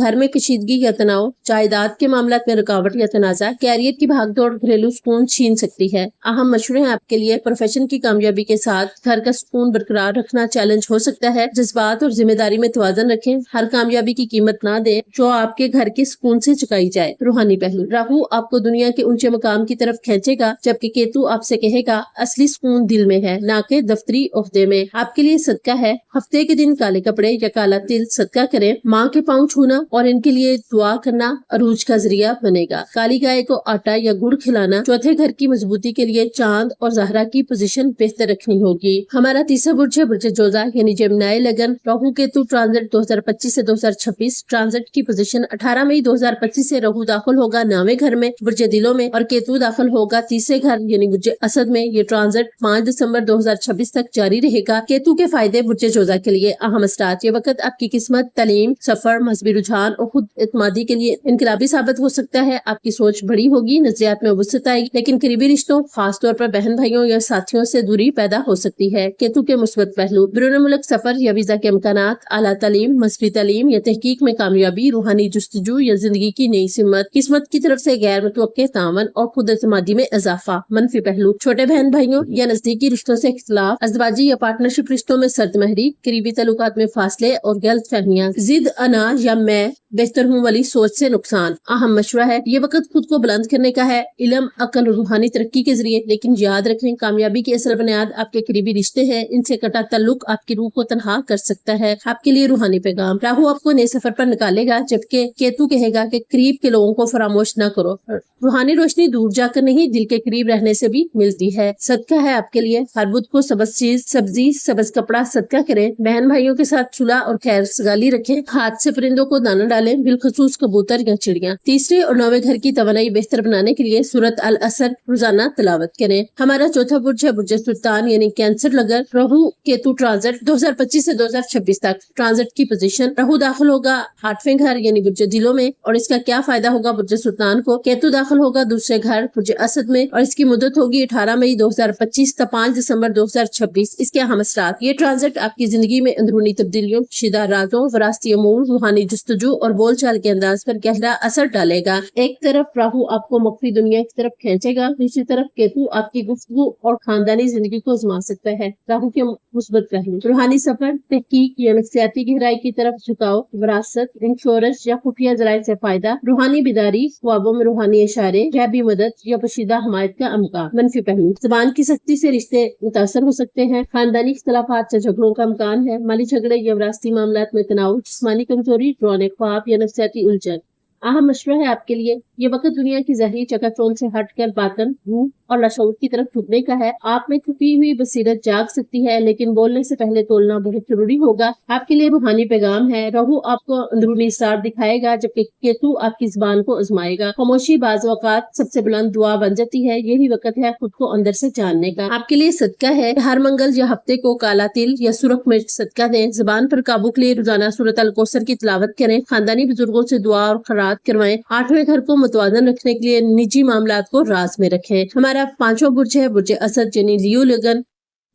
گھر میں کشیدگی یا تناؤ، جائیداد کے معاملات میں رکاوٹ یا تنازع، کیریئر کی بھاگ دوڑ گھریلو سکون چھین سکتی ہے۔ اہم مشورے ہیں آپ کے لیے: پروفیشن کی کامیابی کے ساتھ گھر کا سکون برقرار رکھنا چیلنج ہو سکتا ہے۔ جذبات اور ذمہ داری میں توازن رکھیں، ہر کامیابی کی قیمت نہ دیں جو آپ کے گھر کے سکون سے چکائی جائے۔ روحانی پہلو: راہو آپ کو دنیا کے اونچے مقام کی طرف کھینچے گا، جبکہ کیتو آپ سے کہے گا اصلی سکون دل میں ہے، نہ کہ دفتری عہدے میں۔ آپ کے لیے صدقہ ہے: ہفتے کے دن کالے کپڑے یا کالا تل صدقہ کریں۔ ماں کے پاؤں چھونا اور ان کے لیے دعا کرنا عروج کا ذریعہ بنے گا۔ کالی گائے کو آٹا یا گڑ کھلانا۔ چوتھے گھر کی مضبوطی کے لیے چاند اور زہرا کی پوزیشن بہتر رکھنی ہوگی۔ ہمارا تیسرا برج ہے برج جوزا یعنی جیمنائی لگن۔ راہو کیتو ٹرانزٹ 2025 سے 2026۔ ٹرانزٹ کی پوزیشن 18 مئی 2025 سے راہو داخل ہوگا 9ویں گھر میں برج دلوں میں، اور کیتو داخل ہوگا تیسرے گھر یعنی برج اسد میں۔ یہ ٹرانزٹ 5 دسمبر 2026 تک جاری رہے گا۔ کیتو کے فائدے: برج جوزا کے لیے اہم اثرات: یہ وقت آپ کی قسمت، تعلیم، سفر، مذہبی رجحان اور خود اعتمادی کے لیے انقلابی ثابت ہو سکتا ہے۔ آپ کی سوچ بڑی ہوگی، نظریات میں وسعت آئے گی، لیکن قریبی رشتوں خاص طور پر بہن بھائیوں یا ساتھیوں سے دوری پیدا ہو سکتی ہے۔ کیتو کے مثبت پہلو: بیرون ملک سفر یا ویزا کے امکانات، اعلیٰ تعلیم، مذہبی تعلیم یا تحقیق میں کامیابی، روحانی جستجو یا زندگی کی نئی سمت، قسمت کی طرف سے غیر متوقع تعاون اور خود اعتمادی میں اضافہ۔ منفی پہلو: چھوٹے بہن بھائیوں یا نزدیکی رشتوں سے اختلاف، ازدواجی یا پارٹنرشپ رشتوں میں سرد مہری، قریبی تعلقات میں فاصلے اور غلط فہمیاں، ضد، انا یا میں بہتر ہوں والی سوچ سے نقصان۔ اہم مشورہ ہے: یہ وقت خود کو بلند کرنے کا ہے، علم، عقل اور روحانی ترقی کے ذریعے، لیکن یاد رکھیں کامیابی کی اصل بنیاد آپ کے قریبی رشتے ہیں، ان سے کٹا تعلق آپ کی روح کو تنہا کر سکتا ہے۔ آپ کے لیے روحانی پیغام: راہو آپ کو نئے سفر پر نکالے گا، جبکہ کیتو کہے گا کہ قریب کے لوگوں کو فراموش نہ کرو۔ روحانی روشنی دور جا کر نہیں، دل کے قریب رہنے سے بھی ملتی ہے۔ صدقہ ہے آپ کے لیے: ہر بدھ کو سبز چیز، سبزی، سبز کپڑا صدقہ کریں۔ بہن بھائیوں کے ساتھ صلح اور خیر سگالی رکھیں۔ ہاتھ سے پرندوں کو دانہ ڈالیں، بالخصوص کبوتر یا چڑیاں۔ تیسرے اور 9ویں گھر کی توانائی بہتر بنانے کے لیے سورۃ العصر روزانہ تلاوت کریں۔ ہمارا چوتھا برج ہے برج سلطان یعنی کینسر لگن۔ راہو کیتو ٹرانزٹ 2025 سے 2026 تک۔ ٹرانزٹ کی پوزیشن: راہو داخل ہوگا 8ویں گھر یعنی برج دلوں میں، اور اس کا کیا فائدہ ہوگا برج سلطان کو؟ کیتو داخل ہوگا دوسرے گھر برج اسد میں، اور اس کی مدت ہوگی 18 مئی 2025 تا 5 دسمبر 2026۔ اس کے اہم اثرات: یہ ٹرانزٹ آپ کی زندگی میں اندرونی تبدیلیوں، شدہ رازوں، وراثتی امور، روحانی جستجو اور بول چال کے انداز پر گہرا اثر ڈالے گا۔ ایک طرف راہو آپ کو مخفی دنیا کی طرف کھینچے گا، دوسری طرف کیتو آپ کی گفتگو اور خاندانی زندگی کو آزما سکتا ہے۔ راہو کے مثبت پہلو: روحانی سفر، تحقیق یا نفسیاتی گہرائی کی طرف جھکاؤ، وراثت، انشورنس یا خفیہ ذرائع سے فائدہ، روحانی بیداری، خوابوں میں روحانی اشارے، غیبی مدد یا پوشیدہ حمایت کا امکان۔ منفی پہلو: زبان کی سختی سے رشتے متاثر ہو سکتے ہیں، خاندانی اختلافات یا جھگڑوں کا امکان ہے، مالی جھگڑے یا وراثتی معاملات میں تناؤ، جسمانی کمزوری، ڈرانے خواب یا نفسیاتی الجھن۔ اہم مشورہ ہے آپ کے لیے: یہ وقت دنیا کی زہری چکا چوند سے ہٹ کر باطن، روح اور لاشعور کی طرف جھکنے کا ہے۔ آپ میں چھپی ہوئی بصیرت جاگ سکتی ہے، لیکن بولنے سے پہلے تولنا بہت ضروری ہوگا۔ آپ کے لیے روحانی پیغام ہے: راہو آپ کو اندرونی اسرار دکھائے گا، جبکہ کیتو آپ کی زبان کو آزمائے گا۔ خاموشی بعض اوقات سب سے بلند دعا بن جاتی ہے۔ یہی وقت ہے خود کو اندر سے جاننے کا۔ آپ کے لیے صدقہ ہے: ہر منگل یا ہفتے کو کالا تل یا سرخ مرچ صدقہ دیں۔ زبان پر قابو کے لیے روزانہ سورۃ الکوثر کی تلاوت کریں۔ خاندانی بزرگوں سے دعا اور خیرات کروائیں۔ 8ویں گھر کو متوازن رکھنے کے لیے نجی معاملات کو راز میں رکھیں۔ ہمارا 5واں برج ہے برج اسد یعنی لیو لگن۔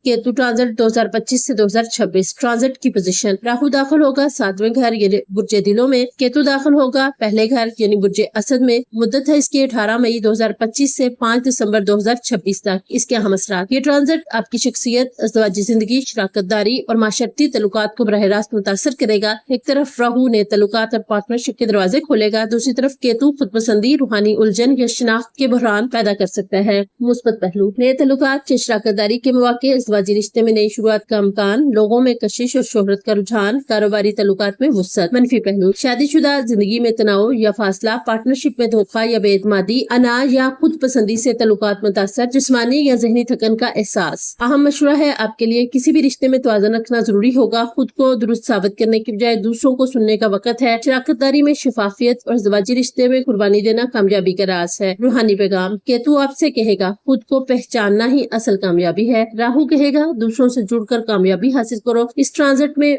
کیتو ٹرانزٹ 2025 سے 2026۔ ٹرانزٹ کی پوزیشن: راہو داخل ہوگا 7ویں گھر یعنی برج دلوں میں، کیتو داخل ہوگا پہلے گھر یعنی برج اسد میں۔ مدت ہے اس کی 18 مئی 2025 سے 5 دسمبر 2026 تک۔ اس کے اہم اثرات: یہ ٹرانزٹ آپ کی شخصیت، ازدواجی زندگی، شراکت داری اور معاشرتی تعلقات کو براہ راست متاثر کرے گا۔ ایک طرف راہو نئے تعلقات اور پارٹنرشپ کے دروازے کھولے گا، دوسری طرف کیتو خود پسندی، روحانی الجھن یا شناخت کے بحران پیدا کر سکتا ہے۔ مثبت پہلو: نئے تعلقات یا شراکت داری کے مواقع، ازدواجی رشتے میں نئی شروعات کا امکان، لوگوں میں کشش اور شہرت کا رجحان، کاروباری تعلقات میں وسعت۔ منفی پہلو: شادی شدہ زندگی میں تناؤ یا فاصلہ، پارٹنرشپ میں دھوکہ یا بے اعتمادی، انا یا خود پسندی سے تعلقات متاثر، جسمانی یا ذہنی تھکن کا احساس۔ اہم مشورہ ہے آپ کے لیے: کسی بھی رشتے میں توازن رکھنا ضروری ہوگا۔ خود کو درست ثابت کرنے کی بجائے دوسروں کو سننے کا وقت ہے۔ شراکت داری میں شفافیت اور ازدواجی رشتے میں قربانی دینا کامیابی کا راز ہے۔ روحانی پیغام: کیتو آپ سے کہے گا خود کو پہچاننا ہی اصل کامیابی ہے۔ راہو کہے گا دوسروں سے جڑ کر کامیابی حاصل کرو۔ اس ٹرانزٹ میں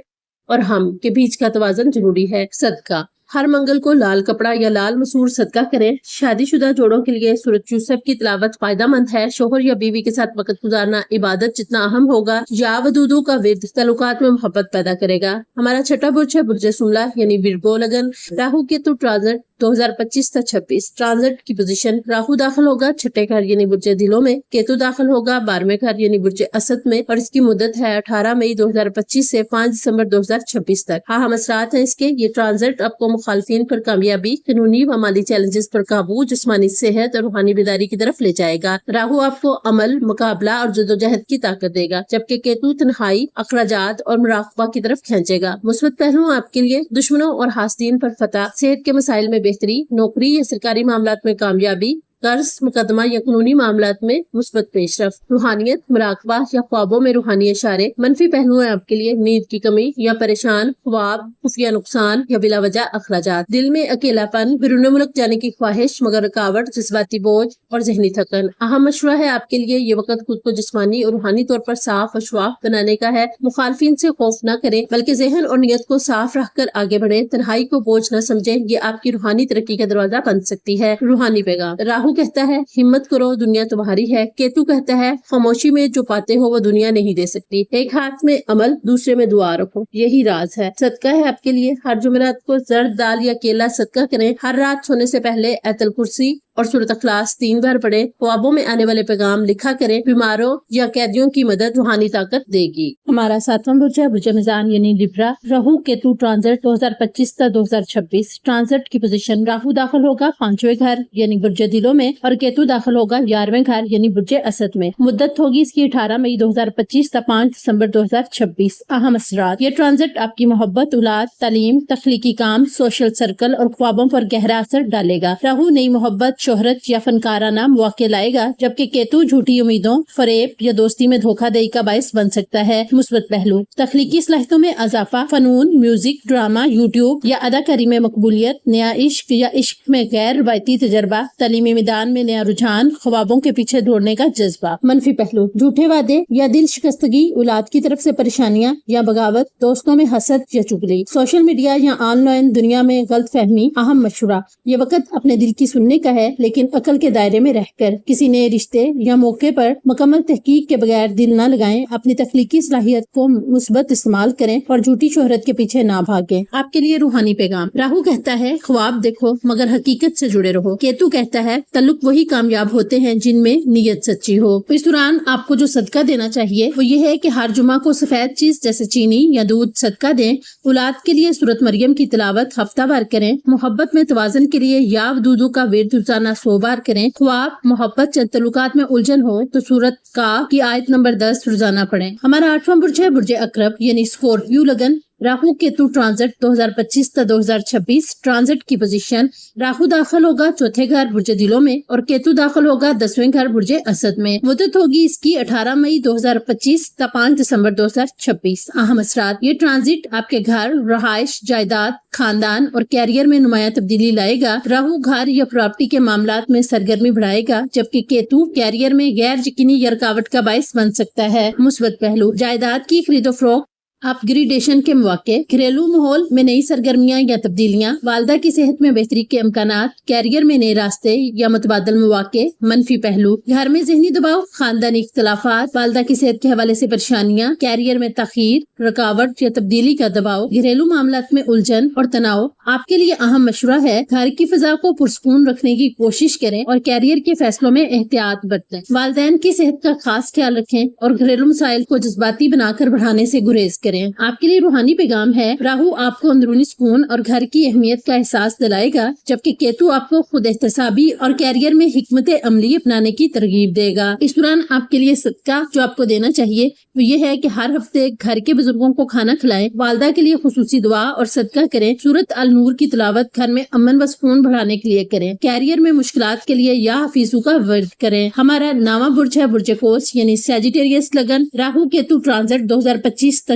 اور ہم کے بیچ کا توازن ضروری ہے۔ صدقہ: ہر منگل کو لال کپڑا یا لال مسور صدقہ کریں۔ شادی شدہ جوڑوں کے لیے سورۃ یوسف کی تلاوت فائدہ مند ہے۔ شوہر یا بیوی کے ساتھ وقت گزارنا عبادت جتنا اہم ہوگا۔ یا ودودو کا ورد تعلقات میں محبت پیدا کرے گا۔ ہمارا چھٹا برج ہے برج سملہ یعنی ویرگو لگن۔ راہو کیتو ٹرانزٹ 2025 تا 26 ٹرانزٹ کی پوزیشن، راہو داخل ہوگا چھٹے گھر یعنی برج دلوں میں، کیتو داخل ہوگا 12ویں گھر یعنی برج اسد میں، اور اس کی مدت ہے 18 مئی 2025 سے 5 دسمبر 2026 تک۔ ہم اثرات ہیں اس کے، یہ ٹرانزٹ آپ کو مخالفین پر کامیابی، قانونی و مالی چیلنجز پر قابو، جسمانی صحت اور روحانی بیداری کی طرف لے جائے گا۔ راہو آپ کو عمل، مقابلہ اور جدوجہد کی طاقت دے گا، جبکہ کیتو تنہائی، اخراجات اور مراقبہ کی طرف کھینچے گا۔ مثبت پہلو آپ کے لیے دشمنوں اور حاسدین پر فتح، صحت کے مسائل میں بہتری، نوکری یا سرکاری معاملات میں کامیابی، قرض، مقدمہ یا قانونی معاملات میں مثبت پیش رفت، روحانیت، مراقبہ یا خوابوں میں روحانی اشارے۔ منفی پہلو ہیں آپ کے لیے نیند کی کمی یا پریشان، خواب، خفیہ نقصان یا بلا وجہ اخراجات، دل میں اکیلا پن، بیرون ملک جانے کی خواہش مگر رکاوٹ، جذباتی بوجھ اور ذہنی تھکن۔ اہم مشورہ ہے آپ کے لیے یہ وقت خود کو جسمانی اور روحانی طور پر صاف اور شفاف بنانے کا ہے۔ مخالفین سے خوف نہ کریں بلکہ ذہن اور نیت کو صاف رکھ کر آگے بڑھیں۔ تنہائی کو بوجھ نہ سمجھیں، یہ آپ کی روحانی ترقی کا دروازہ بن سکتی ہے۔ روحانی پیغام، راہو کہتا ہے ہمت کرو، دنیا تمہاری ہے۔ کیتو کہتا ہے خاموشی میں جو پاتے ہو وہ دنیا نہیں دے سکتی۔ ایک ہاتھ میں عمل، دوسرے میں دعا رکھو، یہی راز ہے۔ صدقہ ہے آپ کے لیے، ہر جمعرات کو زرد دال یا کیلا صدقہ کریں۔ ہر رات سونے سے پہلے آیت الکرسی اور سورۃ اخلاص 3 بار پڑھیں۔ خوابوں میں آنے والے پیغام لکھا کریں، بیماروں یا قیدیوں کی مدد روحانی طاقت دے گی۔ ہمارا 7واں برج ہے برج میزان یعنی لبرا۔ راہو کیتو ٹرانزٹ 2025 تا 2026 ٹرانزٹ کی پوزیشن، راہو داخل ہوگا 5ویں گھر یعنی برج دلوں میں، اور کیتو داخل ہوگا 11ویں گھر یعنی برج اسد میں۔ مدت ہوگی اس کی 18 مئی 2025 تا 5 دسمبر 2026۔ اہم اثرات، یہ ٹرانزٹ آپ کی محبت، اولاد، تعلیم، تخلیقی کام، سوشل سرکل اور خوابوں پر گہرا اثر ڈالے گا۔ راہو نئی محبت، شہرت یا فنکارانہ مواقع لائے گا، جبکہ کیتو جھوٹی امیدوں، فریب یا دوستی میں دھوکہ دہی کا باعث بن سکتا ہے۔ مثبت پہلو، تخلیقی صلاحیتوں میں اضافہ، فنون، میوزک، ڈرامہ، یوٹیوب یا اداکاری میں مقبولیت، نیا عشق یا عشق میں غیر روایتی تجربہ، تعلیمی میدان میں نیا رجحان، خوابوں کے پیچھے دوڑنے کا جذبہ۔ منفی پہلو، جھوٹے وعدے یا دل شکستگی، اولاد کی طرف سے پریشانیاں یا بغاوت، دوستوں میں حسد یا چغلی، سوشل میڈیا یا آن لائن دنیا میں غلط فہمی۔ اہم مشورہ، یہ وقت اپنے دل کی سننے کا ہے، لیکن عقل کے دائرے میں رہ کر کسی نئے رشتے یا موقع پر مکمل تحقیق کے بغیر دل نہ لگائیں۔ اپنی تخلیقی صلاحیت کو مثبت استعمال کریں اور جھوٹی شہرت کے پیچھے نہ بھاگیں۔ آپ کے لیے روحانی پیغام، راہو کہتا ہے خواب دیکھو مگر حقیقت سے جڑے رہو۔ کیتو کہتا ہے تعلق وہی کامیاب ہوتے ہیں جن میں نیت سچی ہو۔ اس دوران آپ کو جو صدقہ دینا چاہیے وہ یہ ہے کہ ہر جمعہ کو سفید چیز جیسے چینی یا دودھ صدقہ دیں۔ اولاد کے لیے سورۃ مریم کی تلاوت ہفتہ وار کریں۔ محبت میں توازن کے لیے یا ودودو کا ورد روزانہ 100 بار کریں۔ خواب، محبت یا تعلقات میں الجھن ہو تو سورۃ کاف کی آیت نمبر 10 روزانہ پڑھیں۔ ہمارا 8واں برج ہے برج عقرب یعنی اسکورپیو لگن۔ راہو کیتو ٹرانزٹ 2025 تا 2026 ٹرانزٹ کی پوزیشن، راہو داخل ہوگا 4تھے گھر برج دلوں میں، اور کیتو داخل ہوگا 10ویں گھر برج اسد میں۔ مدت ہوگی اس کی 18 مئی 2025 تا 5 دسمبر 2026۔ اہم اثرات، یہ ٹرانزٹ آپ کے گھر، رہائش، جائیداد، خاندان اور کیریئر میں نمایاں تبدیلی لائے گا۔ راہو گھر یا پراپرٹی کے معاملات میں سرگرمی بڑھائے گا، جبکہ کیتو کیریئر میں غیر یقینی یا رکاوٹ کا باعث بن سکتا ہے۔ مثبت پہلو، جائیداد کی خرید و فروخت، اپ گریڈیشن کے مواقع، گھریلو ماحول میں نئی سرگرمیاں یا تبدیلیاں، والدہ کی صحت میں بہتری کے امکانات، کیریئر میں نئے راستے یا متبادل مواقع۔ منفی پہلو، گھر میں ذہنی دباؤ، خاندانی اختلافات، والدہ کی صحت کے حوالے سے پریشانیاں، کیریئر میں تاخیر، رکاوٹ یا تبدیلی کا دباؤ، گھریلو معاملات میں الجھن اور تناؤ۔ آپ کے لیے اہم مشورہ ہے گھر کی فضا کو پرسکون رکھنے کی کوشش کریں اور کیریئر کے فیصلوں میں احتیاط برتیں۔ والدین کی صحت کا خاص خیال رکھیں اور گھریلو مسائل کو جذباتی بنا کر بڑھانے سے گریز کریں۔ آپ کے لیے روحانی پیغام ہے، راہو آپ کو اندرونی سکون اور گھر کی اہمیت کا احساس دلائے گا، جبکہ کیتو آپ کو خود احتسابی اور کیریئر میں حکمت عملی اپنانے کی ترغیب دے گا۔ اس دوران آپ کے لیے صدقہ جو آپ کو دینا چاہیے وہ یہ ہے کہ ہر ہفتے گھر کے بزرگوں کو کھانا کھلائیں، والدہ کے لیے خصوصی دعا اور صدقہ کریں، سورۃ النور کی تلاوت گھر میں امن و سکون بڑھانے کے لیے کریں، کیریئر میں مشکلات کے لیے یا حفیظو کا ورد کریں۔ ہمارا 9واں برج ہے برج قوس یعنی سیجیٹیریس لگن۔ راہو کیتو ٹرانزٹ 2025 تا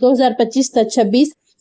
2025-26।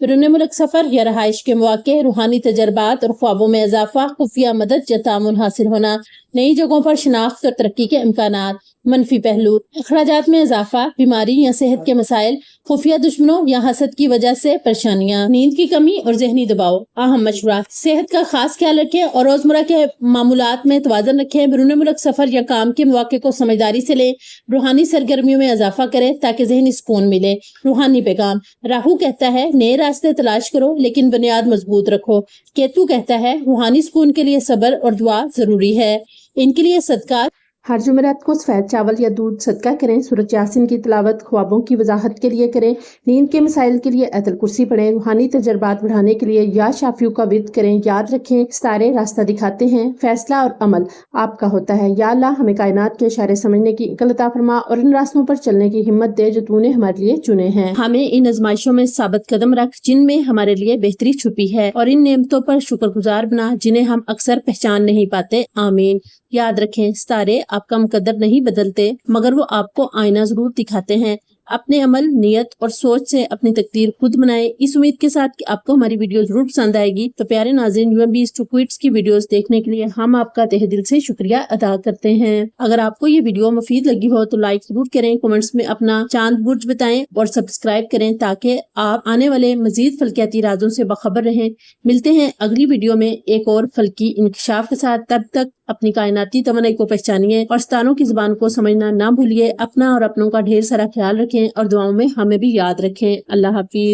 بیرون ملک سفر یا رہائش کے مواقع، روحانی تجربات اور خوابوں میں اضافہ، خفیہ مدد یا تعاون حاصل ہونا، نئی جگہوں پر شناخت اور ترقی کے امکانات۔ منفی پہلو: اخراجات میں اضافہ، بیماری یا صحت کے مسائل، خفیہ دشمنوں یا حسد کی وجہ سے پریشانیاں، نیند کی کمی اور ذہنی دباؤ۔ اہم مشورات: صحت کا خاص خیال رکھیں اور روزمرہ کے معمولات میں توازن رکھیں۔ بیرون ملک سفر یا کام کے مواقع کو سمجھداری سے لیں۔ روحانی سرگرمیوں میں اضافہ کریں تاکہ ذہنی سکون ملے۔ روحانی پیغام: راہو کہتا ہے نئے راستے تلاش کرو لیکن بنیاد مضبوط رکھو۔ کیتو کہتا ہے روحانی سکون کے لیے صبر اور دعا ضروری ہے۔ ان کے لیے صدقات: ہر جمعرات کو سفید چاول یا دودھ صدقہ کریں۔ سورۃ یاسین کی تلاوت خوابوں کی وضاحت کے لیے کریں۔ نیند کے مسائل کے لیے آیت الکرسی پڑھیں۔ روحانی تجربات بڑھانے کے لیے یا شافیوں کا ورد کریں۔ یاد رکھیں ستارے راستہ دکھاتے ہیں، فیصلہ اور عمل آپ کا ہوتا ہے۔ یا اللہ ہمیں کائنات کے اشارے سمجھنے کی عقل عطا فرما اور ان راستوں پر چلنے کی ہمت دے جو تو نے ہمارے لیے چنے ہیں۔ ہمیں ان آزمائشوں میں ثابت قدم رکھ جن میں ہمارے لیے بہتری چھپی ہے، اور ان نعمتوں پر شکر گزار بنا جنہیں ہم اکثر پہچان نہیں پاتے۔ آمین۔ یاد رکھیں ستارے آپ کا مقدر نہیں بدلتے مگر وہ آپ کو آئینہ ضرور دکھاتے ہیں۔ اپنے عمل، نیت اور سوچ سے اپنی تقدیر خود بنائیں۔ اس امید کے ساتھ کہ آپ کو ہماری ویڈیو ضرور پسند آئے گی، تو پیارے ناظرین، UMB Quits کی ویڈیوز دیکھنے کے لیے ہم آپ کا تہہ دل سے شکریہ ادا کرتے ہیں۔ اگر آپ کو یہ ویڈیو مفید لگی ہو تو لائک ضرور کریں، کمنٹس میں اپنا چاند برج بتائیں اور سبسکرائب کریں تاکہ آپ آنے والے مزید فلکیاتی رازوں سے باخبر رہیں۔ ملتے ہیں اگلی ویڈیو میں ایک اور فلکی انکشاف کے ساتھ۔ تب تک اپنی کائناتی توانائی کو پہچانیے اور ستاروں کی زبان کو سمجھنا نہ بھولیے۔ اپنا اور اپنوں کا ڈھیر سارا خیال رکھیں اور دعاؤں میں ہمیں بھی یاد رکھیں۔ اللہ حافظ۔